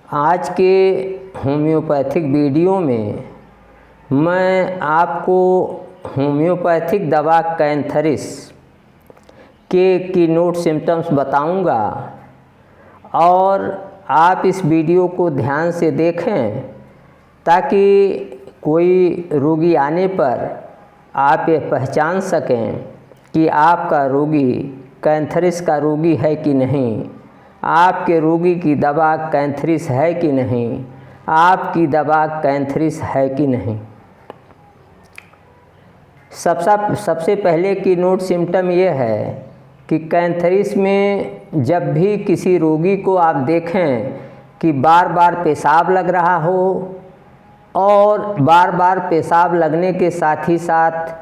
आज के homeopathic video में मैं आपको होम्योपैथिक दवा कैंथरिस के कीनोट सिम्टम्स बताऊंगा और आप इस वीडियो को ध्यान से देखें ताकि कोई रोगी आने पर आप ये पहचान सकें कि आपका रोगी कैंथरिस का रोगी है कि नहीं, आपके रोगी की दवा कैंथरिस है कि नहीं, आपकी दवा कैंथरिस है कि नहीं। सबसे पहले की नोट सिम्टम ये है कि कैंथरिस में जब भी किसी रोगी को आप देखें कि बार बार पेशाब लग रहा हो और बार बार पेशाब लगने के साथ ही साथ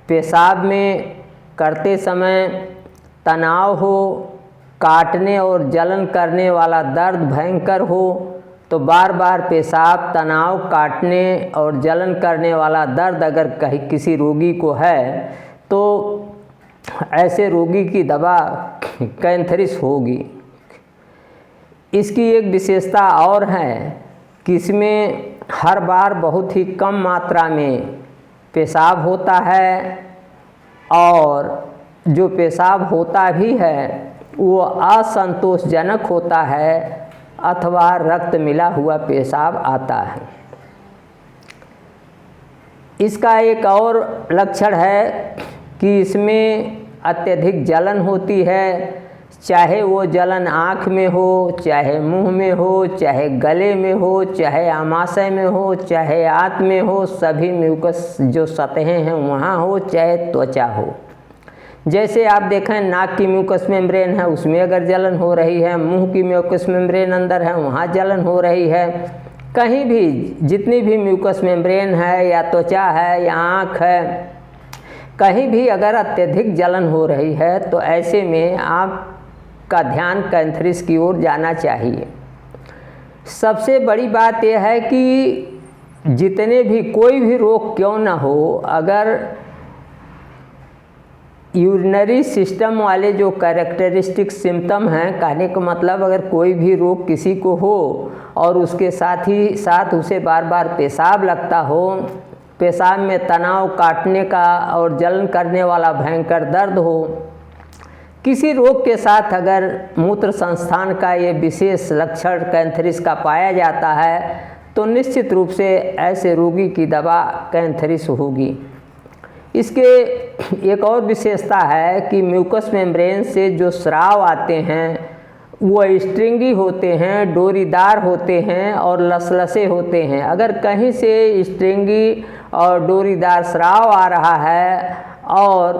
पेशाब में करते समय तनाव हो, काटने और जलन करने वाला दर्द भयंकर हो, तो बार बार पेशाब, तनाव, काटने और जलन करने वाला दर्द अगर कहीं किसी रोगी को है तो ऐसे रोगी की दवा कैंथरिस होगी। इसकी एक विशेषता और है कि इसमें हर बार बहुत ही कम मात्रा में पेशाब होता है और जो पेशाब होता भी है वो असंतोषजनक होता है अथवा रक्त मिला हुआ पेशाब आता है। इसका एक और लक्षण है कि इसमें अत्यधिक जलन होती है, चाहे वो जलन आँख में हो, चाहे मुंह में हो, चाहे गले में हो, चाहे आमाशय में हो, चाहे आंत में हो, सभी म्यूकस जो सतहें हैं वहाँ हो, चाहे त्वचा हो। जैसे आप देखें नाक की म्यूकस मेम्ब्रेन है उसमें अगर जलन हो रही है, मुंह की म्यूकस मेम्ब्रेन अंदर है वहाँ जलन हो रही है, कहीं भी जितनी भी म्यूकस मेम्ब्रेन है या त्वचा है या आँख है, कहीं भी अगर अत्यधिक जलन हो रही है तो ऐसे में आपका ध्यान कैंथरिस की ओर जाना चाहिए। सबसे बड़ी बात यह है कि जितने भी कोई भी रोग क्यों ना हो, अगर यूरिनरी सिस्टम वाले जो कैरेक्टरिस्टिक सिम्टम हैं, कहने का मतलब अगर कोई भी रोग किसी को हो और उसके साथ ही साथ उसे बार बार पेशाब लगता हो, पेशाब में तनाव, काटने का और जलन करने वाला भयंकर दर्द हो, किसी रोग के साथ अगर मूत्र संस्थान का ये विशेष लक्षण कैंथरिस का पाया जाता है तो निश्चित रूप से ऐसे रोगी की दवा कैंथरिस होगी। इसके एक और विशेषता है कि म्यूकस मेम्ब्रेन से जो स्राव आते हैं वो स्ट्रिंगी होते हैं, डोरीदार होते हैं और लसलसे होते हैं। अगर कहीं से स्ट्रिंगी और डोरीदार स्राव आ रहा है और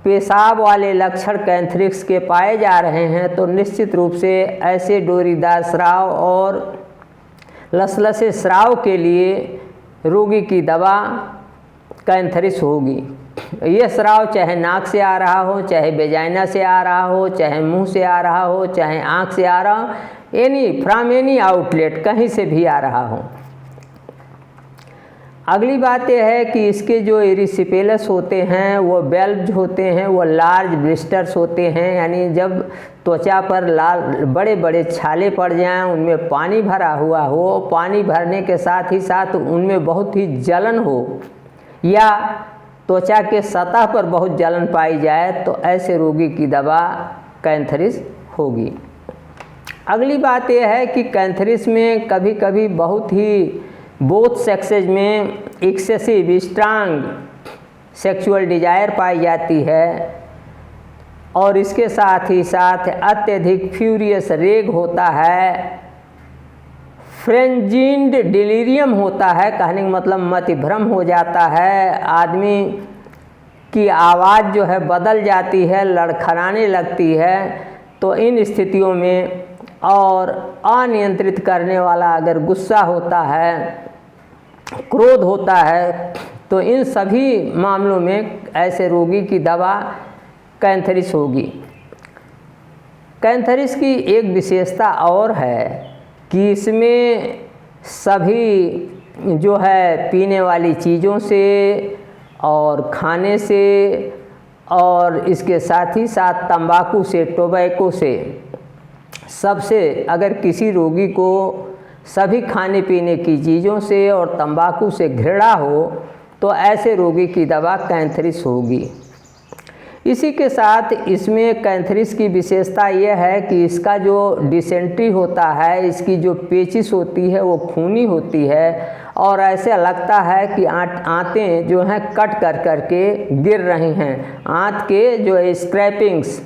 पेशाब वाले लक्षण कैंथरिस के पाए जा रहे हैं तो निश्चित रूप से ऐसे डोरीदार स्राव और लसलसे स्राव के लिए रोगी की दवा कैंथरिस होगी। ये स्राव चाहे नाक से आ रहा हो, चाहे वेजाइना से आ रहा हो, चाहे मुंह से आ रहा हो, चाहे आँख से आ रहा हो, फ्रॉम एनी आउटलेट, कहीं से भी आ रहा हो। अगली बात यह है कि इसके जो एरिसिपेलस होते हैं वो वेल्व्स होते हैं, वो लार्ज ब्लिस्टर्स होते हैं, यानी जब त्वचा पर लाल बड़े बड़े छाले पड़ जाएं, उनमें पानी भरा हुआ हो, पानी भरने के साथ ही साथ उनमें बहुत ही जलन हो या त्वचा के सतह पर बहुत जलन पाई जाए तो ऐसे रोगी की दवा कैंथरिस होगी। अगली बात यह है कि कैंथरिस में कभी कभी बहुत ही बोथ सेक्सेज में एक्सेसिव स्ट्रांग सेक्सुअल डिजायर पाई जाती है और इसके साथ ही साथ अत्यधिक फ्यूरियस रेग होता है, फ्रेंजीन्ड डिलीरियम होता है, कहने का मतलब मतिभ्रम हो जाता है, आदमी की आवाज़ जो है बदल जाती है, लड़खड़ाने लगती है। तो इन स्थितियों में और अनियंत्रित करने वाला अगर गुस्सा होता है, क्रोध होता है, तो इन सभी मामलों में ऐसे रोगी की दवा कैंथरिस होगी। कैंथरिस की एक विशेषता और है कि इसमें सभी जो है पीने वाली चीज़ों से और खाने से और इसके साथ ही साथ तंबाकू से, टोबैको से, सबसे अगर किसी रोगी को सभी खाने पीने की चीज़ों से और तंबाकू से घृणा हो तो ऐसे रोगी की दवा कैंथरिस होगी। इसी के साथ इसमें कैंथरिस की विशेषता यह है कि इसका जो डिसेंट्री होता है, इसकी जो पेचिस होती है वो खूनी होती है और ऐसे लगता है कि आंतें जो हैं कट कर करके गिर रही हैं। आंत के जो स्क्रैपिंग्स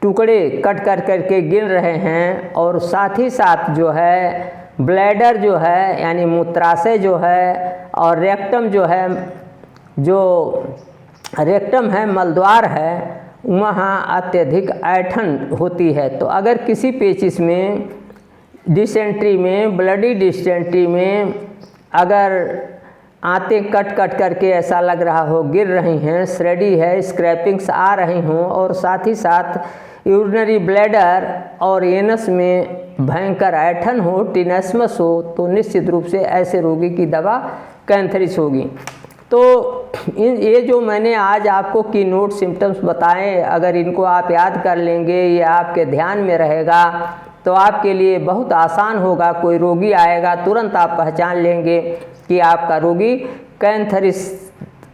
टुकड़े कट कर करके गिर रहे हैं और साथ ही साथ जो है ब्लैडर जो है यानी मूत्राशय जो है और रेक्टम जो है, जो रेक्टम है मलद्वार है, वहाँ अत्यधिक ऐंठन होती है। तो अगर किसी पेचिस में डिसेंट्री में, ब्लडी डिसेंट्री में अगर आंतें कट कट करके ऐसा लग रहा हो गिर रही हैं, श्रेडी है, स्क्रैपिंग्स आ रही हों और साथ ही साथ यूरिनरी ब्लैडर और एनस में भयंकर ऐंठन हो, टिनेस्मस हो, तो निश्चित रूप से ऐसे रोगी की दवा कैंथरिस होगी। तो ये जो मैंने आज आपको की नोट सिम्टम्स बताए, अगर इनको आप याद कर लेंगे, ये आपके ध्यान में रहेगा तो आपके लिए बहुत आसान होगा। कोई रोगी आएगा तुरंत आप पहचान लेंगे कि आपका रोगी कैंथरिस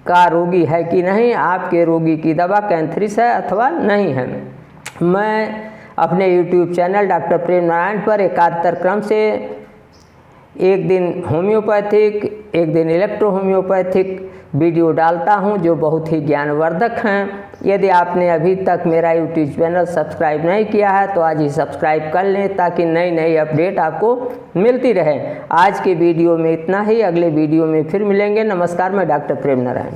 का रोगी है कि नहीं, आपके रोगी की दवा कैंथरिस है अथवा नहीं है। मैं अपने YouTube चैनल डॉक्टर प्रेम नारायण पर एकांतर क्रम से एक दिन होम्योपैथिक, एक दिन इलेक्ट्रो होम्योपैथिक वीडियो डालता हूं जो बहुत ही ज्ञानवर्धक हैं। यदि आपने अभी तक मेरा YouTube चैनल सब्सक्राइब नहीं किया है तो आज ही सब्सक्राइब कर लें ताकि नई नई अपडेट आपको मिलती रहे। आज के वीडियो में इतना ही, अगले वीडियो में फिर मिलेंगे। नमस्कार, मैं डॉक्टर प्रेम नारायण।